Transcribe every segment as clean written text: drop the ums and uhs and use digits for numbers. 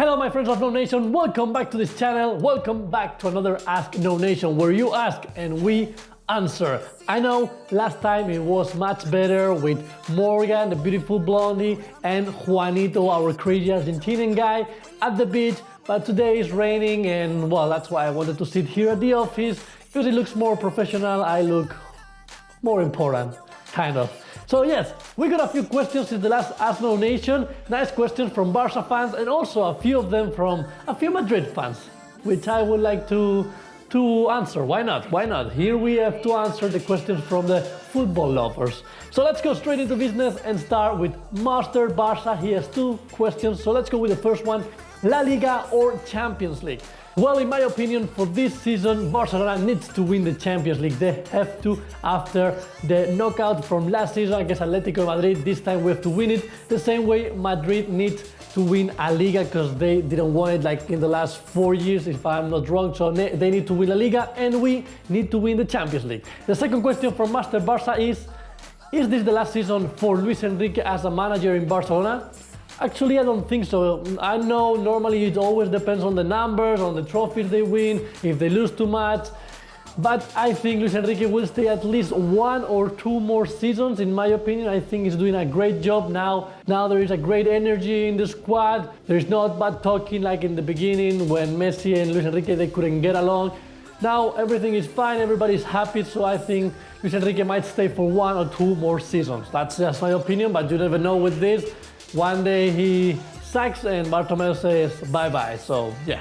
Hello my friends of NouNation, welcome back to this channel, welcome back to another Ask NouNation where you ask and we answer. I know last time it was much better with Morgan, the beautiful blondie, and Juanito, our crazy Argentinian guy at the beach, but today it's raining and well, that's why I wanted to sit here at the office because it looks more professional, I look more important, kind of. So yes, we got a few questions since the last Ask NouNation, nice questions from Barca fans and also a few of them from a few Madrid fans, which I would like to answer. Why not? Why not? Here we have to answer the questions from the football lovers. So let's go straight into business and start with Master Barca. He has two questions, so let's go with the first one. La Liga or Champions League? Well, in my opinion, for this season, Barcelona needs to win the Champions League. They have to, after the knockout from last season against Atletico Madrid. This time we have to win it. The same way Madrid needs to win a Liga because they didn't win it like in the last 4 years, if I'm not wrong. So they need to win La Liga and we need to win the Champions League. The second question from Master Barca is this the last season for Luis Enrique as a manager in Barcelona? Actually, I don't think so. I know normally it always depends on the numbers, on the trophies they win, if they lose too much. But I think Luis Enrique will stay at least 1 or 2 more seasons, in my opinion. I think he's doing a great job now. Now there is a great energy in the squad. There's not bad talking like in the beginning when Messi and Luis Enrique, they couldn't get along. Now everything is fine, everybody's happy, so I think Luis Enrique might stay for 1 or 2 more seasons. That's just my opinion, but you never know with this. One day he sacks and Bartomeu says bye-bye, so yeah.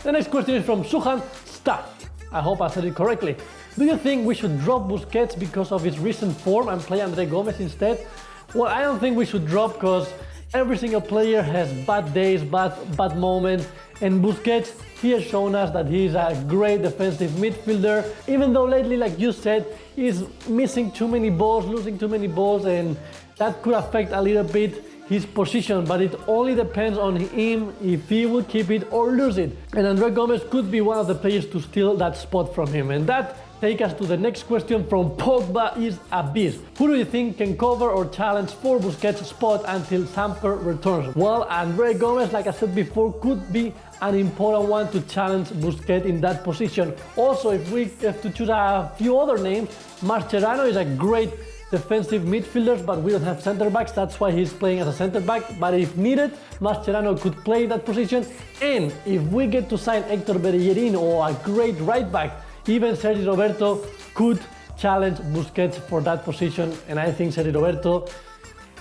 The next question is from Suhan Sta. I hope I said it correctly. Do you think we should drop Busquets because of his recent form and play Andre Gomez instead? Well, I don't think we should drop because every single player has bad days, bad moments, and Busquets, he has shown us that he is a great defensive midfielder, even though lately, like you said, he's missing too many balls, losing too many balls, and that could affect a little bit his position, but it only depends on him if he will keep it or lose it. And Andre Gomez could be one of the players to steal that spot from him. And that takes us to the next question from Pogba is a beast. Who do you think can cover or challenge for Busquets' spot until Samper returns? Well, Andre Gomez, like I said before, could be an important one to challenge Busquets in that position. Also, if we have to choose a few other names, Mascherano is a great defensive midfielders, but we don't have center backs. That's why he's playing as a center back. But if needed, Mascherano could play that position. And if we get to sign Héctor Bellerin or a great right back, even Sergi Roberto could challenge Busquets for that position. And I think Sergi Roberto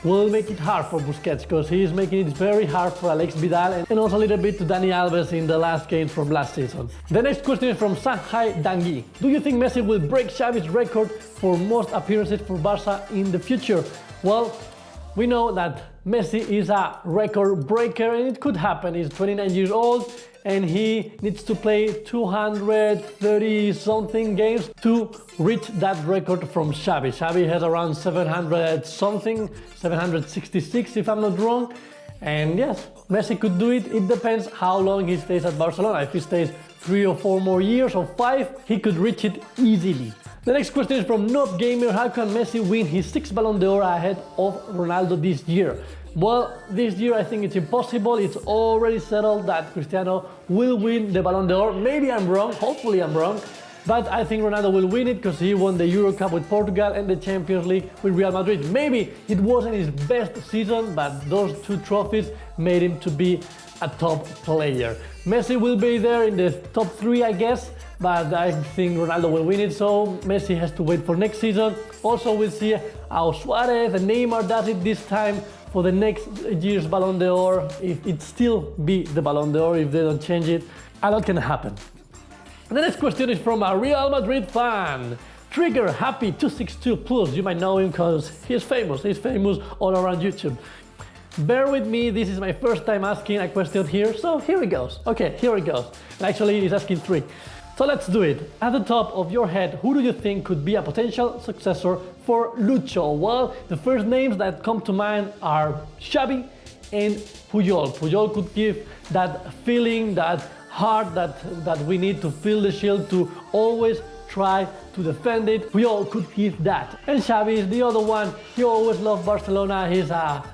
will make it hard for Busquets because he is making it very hard for Alex Vidal and also a little bit to Dani Alves in the last game from last season. The next question is from Shanghai Dangi. Do you think Messi will break Xavi's record for most appearances for Barca in the future? Well, we know that Messi is a record breaker and it could happen. He's 29 years old and he needs to play 230 something games to reach that record from Xavi. Xavi has around 700 something, 766 if I'm not wrong. And yes, Messi could do it. It depends how long he stays at Barcelona. If he stays 3 or 4 more years or 5, he could reach it easily. The next question is from Noob Gamer. How can Messi win his 6th Ballon d'Or ahead of Ronaldo this year? Well, this year I think it's impossible. It's already settled that Cristiano will win the Ballon d'Or. Maybe I'm wrong, hopefully I'm wrong. But I think Ronaldo will win it because he won the Euro Cup with Portugal and the Champions League with Real Madrid. Maybe it wasn't his best season, but those 2 trophies made him to be a top player. Messi will be there in the top 3, I guess, but I think Ronaldo will win it, so Messi has to wait for next season. Also, we'll see how Suarez and Neymar does it this time for the next year's Ballon d'Or, if it still be the Ballon d'Or, if they don't change it. A lot can happen. The next question is from a Real Madrid fan. Trigger Happy 262 Plus. You might know him because he's famous. He's famous all around YouTube. Bear with me, this is my first time asking a question here, so here it goes. Okay, here it goes. Actually, he's asking 3. So let's do it. At the top of your head, who do you think could be a potential successor for Lucho? Well, the first names that come to mind are Xavi and Puyol. Puyol could give that feeling, that heart that we need to feel the shield, to always try to defend it. Puyol could give that. And Xavi is the other one. He always loved Barcelona. He's a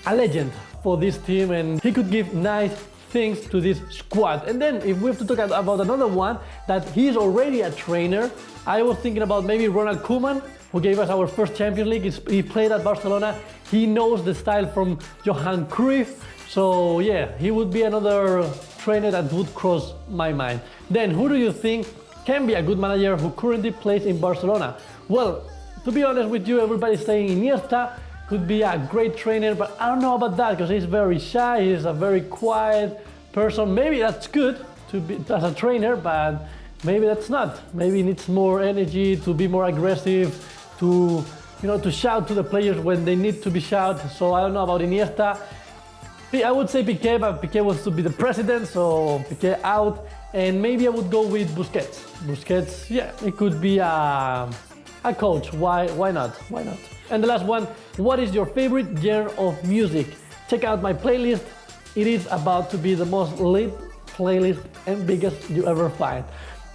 legend for this team and he could give nice things to this squad. And then if we have to talk about another one, that he's already a trainer, I was thinking about maybe Ronald Koeman, who gave us our first Champions League. He played at Barcelona. He knows the style from Johan Cruyff. So yeah, he would be another trainer that would cross my mind. Then who do you think can be a good manager who currently plays in Barcelona? Well, to be honest with you, everybody's saying Iniesta could be a great trainer, but I don't know about that because he's very shy, he's a very quiet person. Maybe that's good to be as a trainer, but maybe that's not. Maybe he needs more energy, to be more aggressive, to to shout to the players when they need to be shouted. So I don't know about Iniesta. I would say Piqué, but Piqué wants to be the president, so Piqué out. And maybe I would go with Busquets. Busquets, yeah, it could be a coach. Why not? Why not? And the last one, what is your favorite genre of music? Check out my playlist. It is about to be the most lit playlist and biggest you ever find.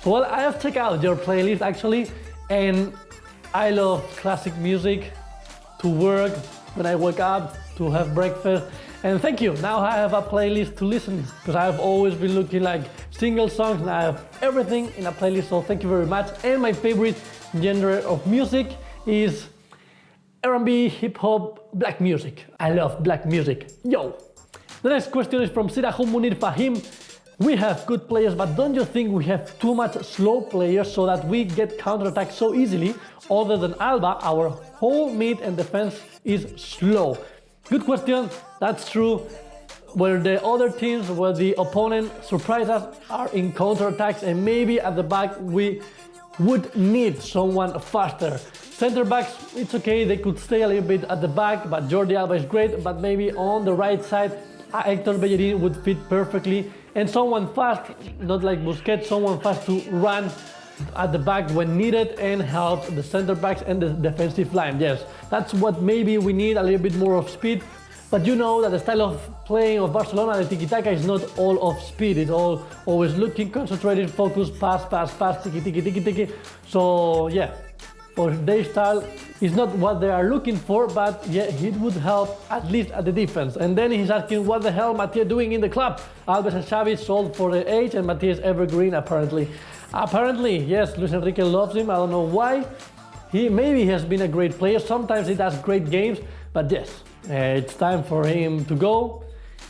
Well, I have checked out your playlist actually, and I love classic music to work, when I wake up, to have breakfast. And thank you, now I have a playlist to listen, because I've always been looking like single songs, and I have everything in a playlist, so thank you very much. And my favorite genre of music is R&B, hip-hop, black music. I love black music. Yo! The next question is from Sirahum Munir Fahim. We have good players, but don't you think we have too much slow players so that we get counterattacked so easily? Other than Alba, our whole mid and defense is slow. Good question, that's true. Where the other teams, where the opponent surprise us, are in counterattacks, and maybe at the back we would need someone faster. Center backs, it's okay, they could stay a little bit at the back, but Jordi Alba is great, but maybe on the right side, Hector Bellerin would fit perfectly. And someone fast, not like Busquets, someone fast to run at the back when needed and help the center backs and the defensive line. Yes, that's what maybe we need, a little bit more of speed. But you know that the style of playing of Barcelona, the tiki-taka, is not all of speed. It's all always looking, concentrated, focused, pass, tiki-tiki. So yeah, for their style, it's not what they are looking for, but yeah, it would help at least at the defense. And then he's asking, what the hell Mathieu doing in the club? Alves and Xavi sold for the age, and Mathieu is evergreen apparently. Apparently, yes, Luis Enrique loves him. I don't know why. Maybe he has been a great player. Sometimes he does great games, but yes, it's time for him to go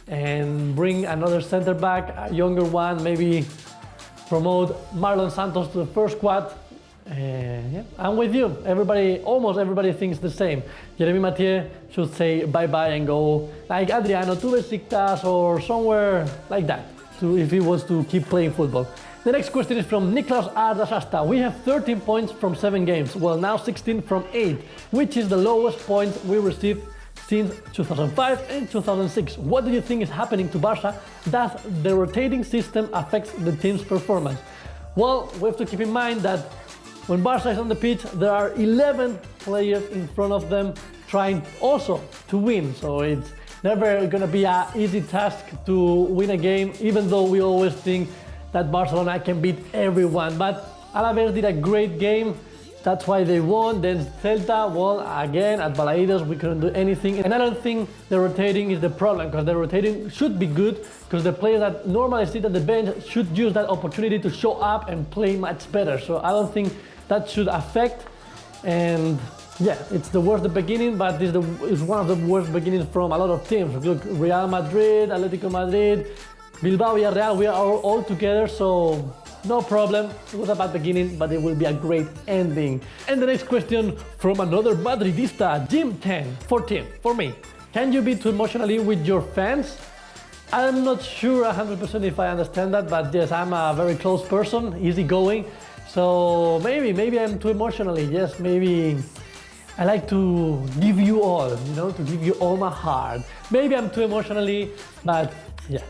and bring another center back, a younger one, maybe promote Marlon Santos to the first squad. Yeah, I'm with you. Almost everybody thinks the same. Jeremy Mathieu should say bye-bye and go like Adriano to Besiktas or somewhere like that, if he wants to keep playing football. The next question is from Niklas Ardasasta. We have 13 points from 7 games, well now 16 from 8, which is the lowest point we received since 2005 and 2006. What do you think is happening to Barca that the rotating system affects the team's performance? Well, we have to keep in mind that when Barca is on the pitch, there are 11 players in front of them trying also to win. So it's never gonna be an easy task to win a game, even though we always think that Barcelona can beat everyone. But Alaves did a great game, that's why they won. Then Celta, well, again, at Balaidos, we couldn't do anything. And I don't think the rotating is the problem, because the rotating should be good, because the players that normally sit at the bench should use that opportunity to show up and play much better. So I don't think that should affect. And yeah, it's the worst beginning, but it's one of the worst beginnings from a lot of teams. Look, Real Madrid, Atletico Madrid, Bilbao, Villarreal, we are all together, so no problem. It was a bad beginning, but it will be a great ending. And the next question from another Madridista, Jim10, 14, for me. Can you be too emotionally with your fans? I'm not sure 100% if I understand that, but yes, I'm a very close person, easygoing. So maybe I'm too emotionally. Yes, maybe I like to give you all, to give you all my heart. Maybe I'm too emotionally, but yeah.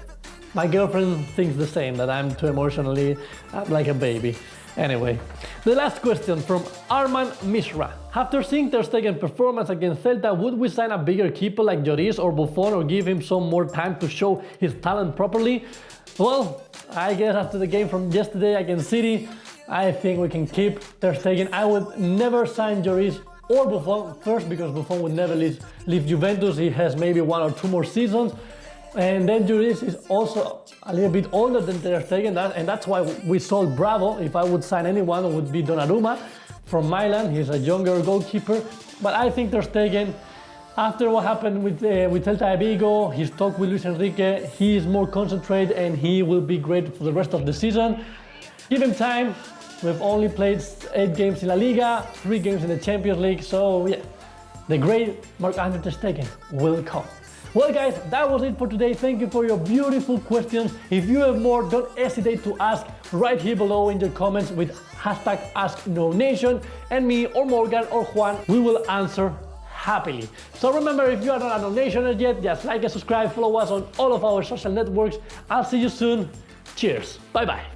My girlfriend thinks the same, that I'm too emotionally, I'm like a baby. Anyway, the last question from Arman Mishra. After seeing Ter Stegen's performance against Celta, would we sign a bigger keeper like Lloris or Buffon, or give him some more time to show his talent properly? Well, I guess after the game from yesterday against City, I think we can keep Ter Stegen. I would never sign Lloris or Buffon, first because Buffon would never leave Juventus. He has maybe 1 or 2 more seasons. And then Juris is also a little bit older than Ter Stegen, and that's why we sold Bravo. If I would sign anyone, it would be Donnarumma from Milan. He's a younger goalkeeper. But I think Ter Stegen, after what happened with Celta Vigo, his talk with Luis Enrique, he is more concentrated and he will be great for the rest of the season. Give him time. We've only played 8 games in La Liga, 3 games in the Champions League, so yeah, the great Marc-Andre Ter Stegen will come. Well guys, that was it for today. Thank you for your beautiful questions. If you have more, don't hesitate to ask right here below in the comments with hashtag #NouNation, and me or Morgan or Juan, we will answer happily. So remember, if you are not a NouNationer yet, just like and subscribe, follow us on all of our social networks. I'll see you soon. Cheers. Bye bye.